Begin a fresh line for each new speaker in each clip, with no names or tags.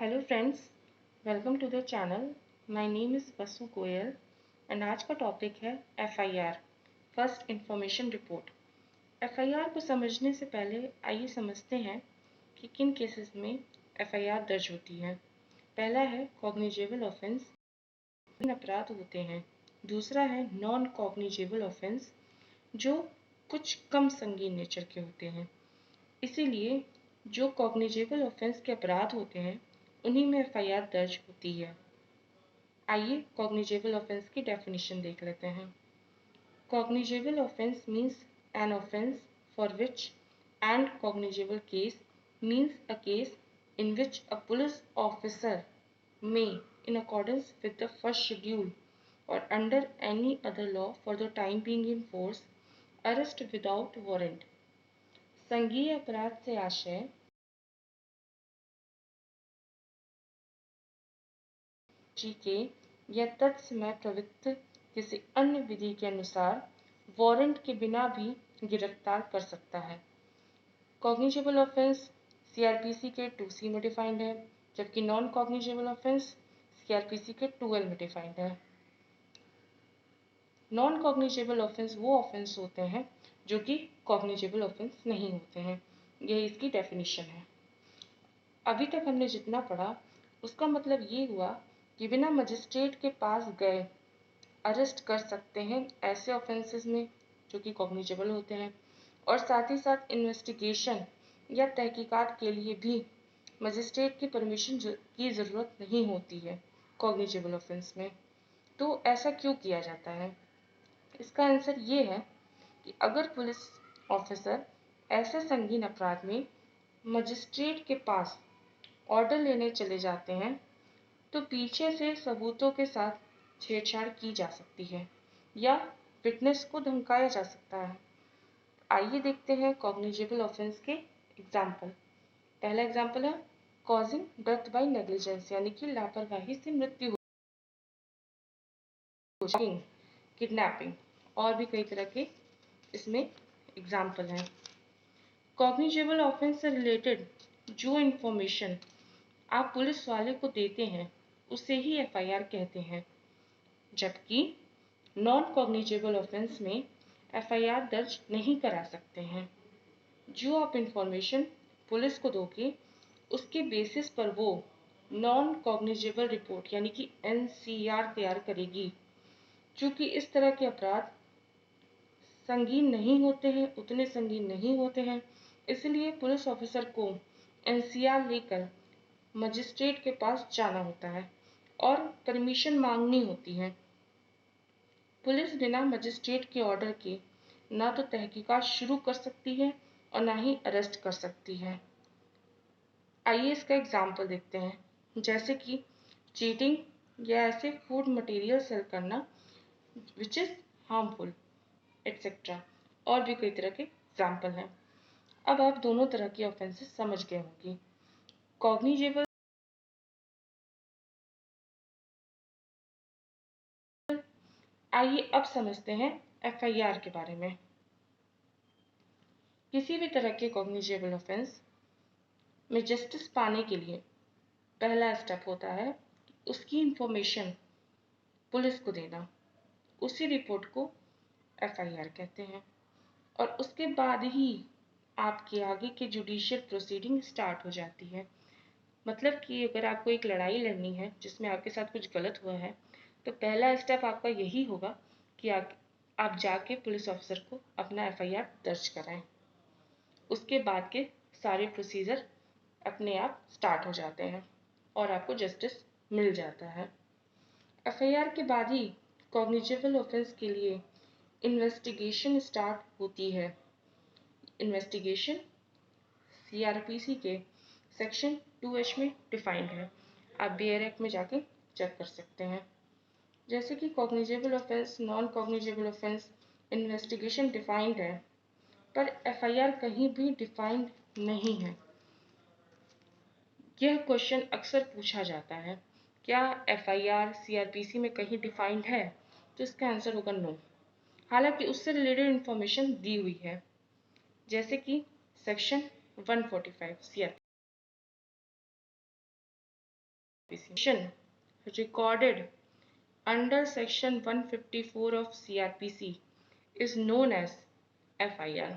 Hello friends, welcome to the channel. My name is Vasu Goyal and आज का topic है FIR, first information report. FIR को समझने से पहले आइए समझते हैं कि किन केसेस में एफआईआर दर्ज होती है। पहला है कॉग्निजेबल ऑफेंस, अपराध होते हैं। दूसरा है नॉन कॉग्निजेबल ऑफेंस, जो कुछ कम संगीन नेचर के होते हैं। इसीलिए जो कॉग्निजेबल ऑफेंस के अपराध होते हैं उन्हीं में एफआईआर दर्ज होती है। आइए कॉग्निजेबल ऑफेंस की डेफिनेशन देख लेते हैं। Cognizable offence means an offence for which and cognizable case means a case in which a police officer may, in accordance with the first schedule or under any other law for the time being in force, arrest without warrant। संज्ञेय अपराध से आशय के या तत्समय प्रवृत्त किसी अन्य विधि के अनुसार वारंट के बिना भी गिरफ्तार कर सकता है। कॉग्निजेबल ऑफेंस सीआरपीसी के 2C में डिफाइंड है, जबकि नॉन कॉग्निजेबल ऑफेंस सीआरपीसी के 2L में डिफाइंड है। नॉन कॉग्निजेबल ऑफेंस वो ऑफेंस होते हैं जो कि कॉग्निजेबल ऑफेंस नहीं होते हैं। यही इसकी डेफिनेशन है। अभी तक हमने जितना पढ़ा उसका मतलब ये हुआ कि बिना मजिस्ट्रेट के पास गए अरेस्ट कर सकते हैं ऐसे ऑफेंसेस में जो कि कॉग्निजेबल होते हैं, और साथ ही साथ इन्वेस्टिगेशन या तहकीकात के लिए भी मजिस्ट्रेट की परमिशन की ज़रूरत नहीं होती है कॉग्निजेबल ऑफेंस में। तो ऐसा क्यों किया जाता है? इसका आंसर ये है कि अगर पुलिस ऑफिसर ऐसे संगीन अपराध में मजिस्ट्रेट के पास ऑर्डर लेने चले जाते हैं तो पीछे से सबूतों के साथ छेड़छाड़ की जा सकती है या विटनेस को धमकाया जा सकता है। आइए देखते हैं कॉग्निजेबल ऑफेंस के एग्जाम्पल। पहला एग्जाम्पल है कॉजिंग डेथ बाय नेग्लिजेंस, यानी कि लापरवाही से मृत्यु हो, किडनैपिंग, और भी कई तरह के इसमें एग्जाम्पल हैं। कॉग्निजेबल ऑफेंस से रिलेटेड जो इंफॉर्मेशन आप पुलिस वाले को देते हैं उसे ही एफआईआर कहते हैं, जबकि नॉन कॉग्निजेबल ऑफेंस में एफआईआर दर्ज नहीं करा सकते हैं। जो आप इंफॉर्मेशन पुलिस को दोगे उसके बेसिस पर वो नॉन कॉग्निजेबल रिपोर्ट यानी कि एनसीआर तैयार करेगी। चूँकि इस तरह के अपराध संगीन नहीं होते हैं, उतने संगीन नहीं होते हैं, इसलिए पुलिस ऑफिसर को एनसीआर लेकर मजिस्ट्रेट के पास जाना होता है और परमिशन मांगनी होती है। पुलिस बिना मजिस्ट्रेट के ऑर्डर के ना तो तहकीकात शुरू कर सकती है और ना ही अरेस्ट कर सकती है। आइए इसका एग्जाम्पल देखते हैं, जैसे कि चीटिंग या ऐसे फूड मटेरियल सेल करना विच इज़ हार्मफुल एटसेट्रा, और भी कई तरह के एग्जाम्पल हैं। अब आप दोनों तरह की ऑफेंसेस समझ गए होंगे। कॉग्निजेबल, आइए अब समझते हैं एफआईआर के बारे में। किसी भी तरह के कॉग्निजेबल ऑफेंस में जस्टिस पाने के लिए पहला स्टेप होता है उसकी इंफॉर्मेशन पुलिस को देना। उसी रिपोर्ट को एफआईआर कहते हैं, और उसके बाद ही आपके आगे की जुडिशियल प्रोसीडिंग स्टार्ट हो जाती है। मतलब कि अगर आपको एक लड़ाई लड़नी है जिसमें आपके साथ कुछ गलत हुआ है तो पहला स्टेप आपका यही होगा कि आप जाके पुलिस ऑफिसर को अपना एफआईआर दर्ज कराएं। उसके बाद के सारे प्रोसीजर अपने आप स्टार्ट हो जाते हैं और आपको जस्टिस मिल जाता है। एफआईआर के बाद ही कॉग्निजेबल ऑफेंस के लिए इन्वेस्टिगेशन स्टार्ट होती है। इन्वेस्टिगेशन सीआरपीसी के सेक्शन 2H में डिफाइंड है। आप बेयर एक्ट में जाके चेक कर सकते हैं। जैसे कि cognizable offence, non cognizable offence, investigation defined है, पर एफआईआर कहीं भी डिफाइंड नहीं है। यह क्वेश्चन अक्सर पूछा जाता है, क्या एफआईआर सीआरपीसी में कहीं डिफाइंड है? तो इसका आंसर होगा नो। हालांकि उससे रिलेटेड इंफॉर्मेशन दी हुई है, जैसे कि section 145 CrPC. recorded under section 154 of CRPC is known as FIR।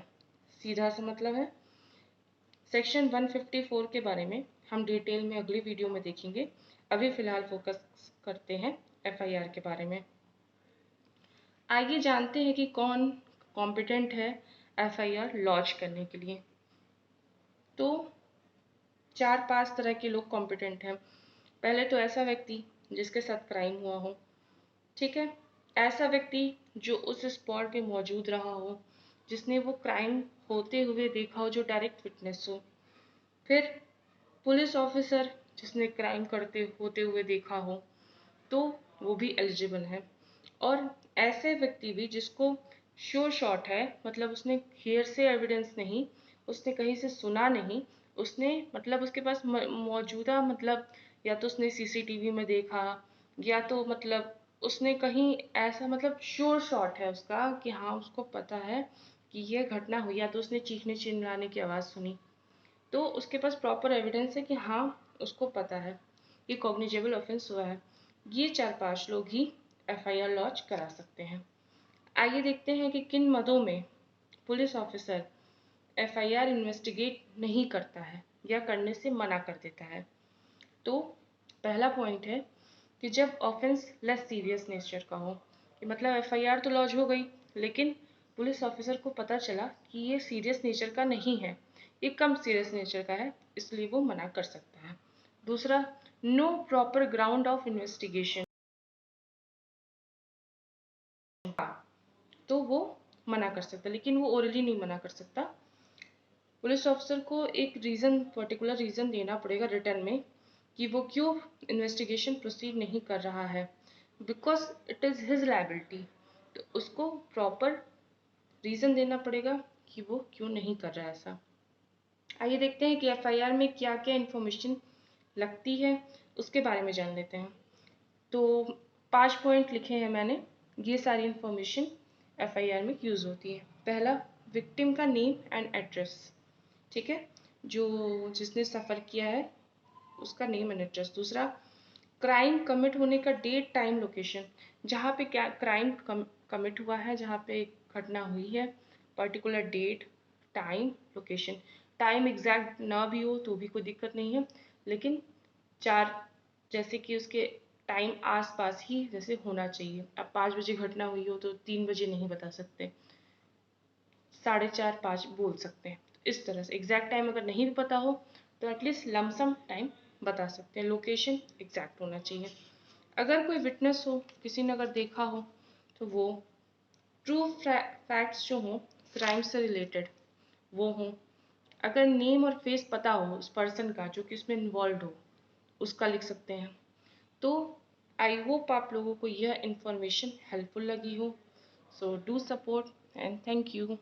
सीधा सा मतलब है। सेक्शन 154 के बारे में हम डिटेल में अगली वीडियो में देखेंगे। अभी फिलहाल फोकस करते हैं FIR के बारे में। आइए जानते हैं कि कौन कॉम्पिटेंट है FIR लॉन्च करने के लिए। तो 4-5 तरह के लोग कॉम्पिटेंट हैं। पहले तो ऐसा व्यक्ति जिसके साथ क्राइम हुआ हो, ठीक है, ऐसा व्यक्ति जो उस स्पॉट पे मौजूद रहा हो, जिसने वो क्राइम होते हुए देखा हो, जो डायरेक्ट विटनेस हो। फिर पुलिस ऑफिसर जिसने क्राइम करते होते हुए देखा हो, तो वो भी एलिजिबल है। और ऐसे व्यक्ति भी जिसको श्योर शॉट है, मतलब उसने हेयर से एविडेंस नहीं, उसने कहीं से सुना नहीं, उसने मतलब उसके पास मौजूदा मतलब या तो उसने CCTV में देखा, या तो मतलब उसने कहीं ऐसा मतलब श्योर शॉट है उसका कि हाँ उसको पता है कि ये घटना हुई, या तो उसने चीखने चिल्लाने की आवाज़ सुनी, तो उसके पास प्रॉपर एविडेंस है कि हाँ उसको पता है ये कॉग्निजेबल ऑफेंस हुआ है। ये 4-5 लोग ही FIR लॉन्च करा सकते हैं। आइए देखते हैं कि किन मदों में पुलिस ऑफिसर FIR इन्वेस्टिगेट नहीं करता है या करने से मना कर देता है। तो पहला पॉइंट है कि जब ऑफेंस लेस सीरियस नेचर का हो, कि मतलब FIR तो लॉन्च हो गई, लेकिन पुलिस ऑफिसर को पता चला कि ये सीरियस नेचर का नहीं है, ये कम सीरियस नेचर का है, इसलिए वो मना कर सकता है। दूसरा, no proper ground of investigation, तो वो मना कर सकता है, लेकिन वो ओरली नहीं मना कर सकता। पुलिस ऑफिसर को एक रीज़न, पर्टिकुलर रीज़न देना पड़ेगा रिटर्न में कि वो क्यों इन्वेस्टिगेशन प्रोसीड नहीं कर रहा है, because it is his liability. तो उसको प्रॉपर रीज़न देना पड़ेगा कि वो क्यों नहीं कर रहा है ऐसा। आइए देखते हैं कि FIR में क्या क्या इन्फॉर्मेशन लगती है, उसके बारे में जान लेते हैं। तो 5 पॉइंट लिखे हैं मैंने, ये सारी इन्फॉर्मेशन FIR में यूज़ होती है। पहला, विक्टिम का नेम एंड एड्रेस, ठीक है, जो जिसने सफ़र किया है उसका नेम एंड एड्रेस। दूसरा, क्राइम कमिट होने का डेट, टाइम, लोकेशन, जहाँ पे क्या क्राइम कमिट हुआ है, जहाँ पे घटना हुई है, particular date, time, location. Time exact ना भी हो तो भी कोई दिक्कत नहीं है, लेकिन 4 जैसे कि उसके टाइम आसपास ही जैसे होना चाहिए। अब 5 बजे घटना हुई हो तो 3 बजे नहीं बता सकते, 4:30-5 बोल सकते हैं। इस तरह से एग्जैक्ट टाइम अगर नहीं भी पता हो तो एटलीस्ट लमसम टाइम बता सकते हैं। लोकेशन एग्जैक्ट होना चाहिए। अगर कोई विटनेस हो, किसी ने अगर देखा हो, तो वो ट्रू फैक्ट्स जो हों क्राइम से रिलेटेड वो हों। अगर नेम और फेस पता हो उस पर्सन का जो कि इसमें इन्वॉल्व हो, उसका लिख सकते हैं। तो आई होप आप लोगों को यह इन्फॉर्मेशन हेल्पफुल लगी हो। So do support and thank you.